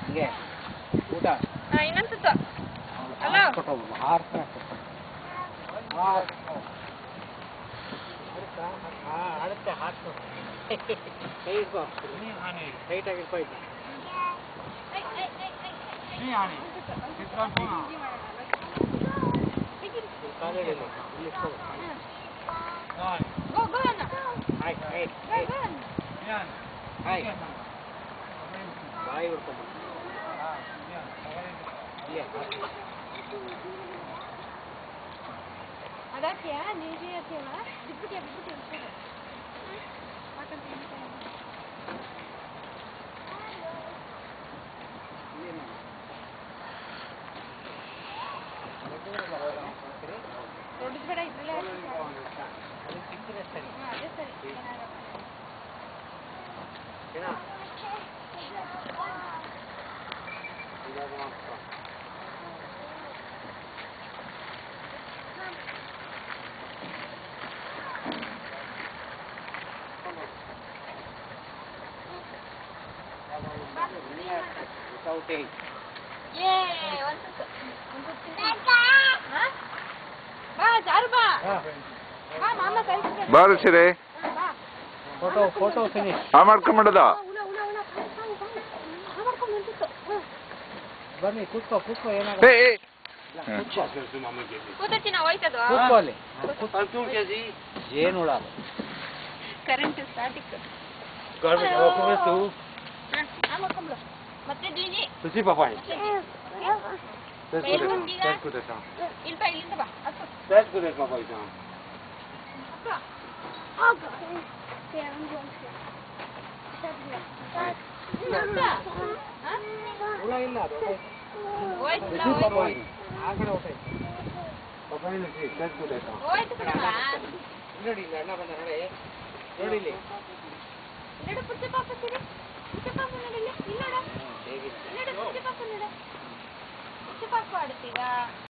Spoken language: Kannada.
ಹಿಂಗೆ ಊಟ ಇನ್ನೊಂದು ಸುತ್ತ ಅಲ್ಲ ಆಡುತ್ತೆ ಹಾಕು ಕೈ ಇಟ್ಕೋ ಟೈಟಾಗಿ ಇಟ್ಕೋ ಇದು ಕಾಲಿಡಿ ಇಲ್ಲಿ ಇಟ್ಕೋ ಹಾಯ್ ಹಾಯ್ ಹಾಯ್ ಬಾಯಿ ಹೊಡ್ಕೊಂಬ ಅದಾಕ್ಯಾ ನೀವೇ ಅತ್ಯವ ಬಿಟ್ಬಿಟ್ಯಾ ದೊಡ್ಡದು ಬೇಡ ಇದ್ರಲ್ಲೇ ಅದು ಸಿಕ್ಕಿದ್ರೆ ಸರಿ ಅದೇ ಸರಿ without egg. Yay! Ba, Jaru ba. Ba, mama ಕಳಿಸ್ತಾರೆ. ಬಾರು ಸಿರೆ. Photo finish. ಮಾಡ್ಕೊಂಬಿಡದ. ಬನ್ನಿ ಕೂತ್ಕೋ ಏನಾಗುತ್ತೆ? ಏ ಕೂತಚಿನ ಹೋಯ್ತದು. ಕೂತ್ಕೋ ಅಲ್ಲಿ. ಜೇನುಳ. Current static. ಗೌರ್ಮೆಂಟ್ ಹೋಗ್ಬೇಕು. ಮಾಡ್ಕೊಂಬಿಡು. ಮತ್ತೆ ದೀನಿ. ಸುಚಿ ಪಾಪಾಯಿ. ಇಲ್ಲಿಂದ ಬಾ. ನೋಡಿ ಅಣ್ಣ ಬಂದ ನೋಡಿ ಇಲ್ಲಿ ಪುಟ್ಟ ಪಾಪ ನೋಡಿ ಪಾಪ ಆಡ್ತೀರಾ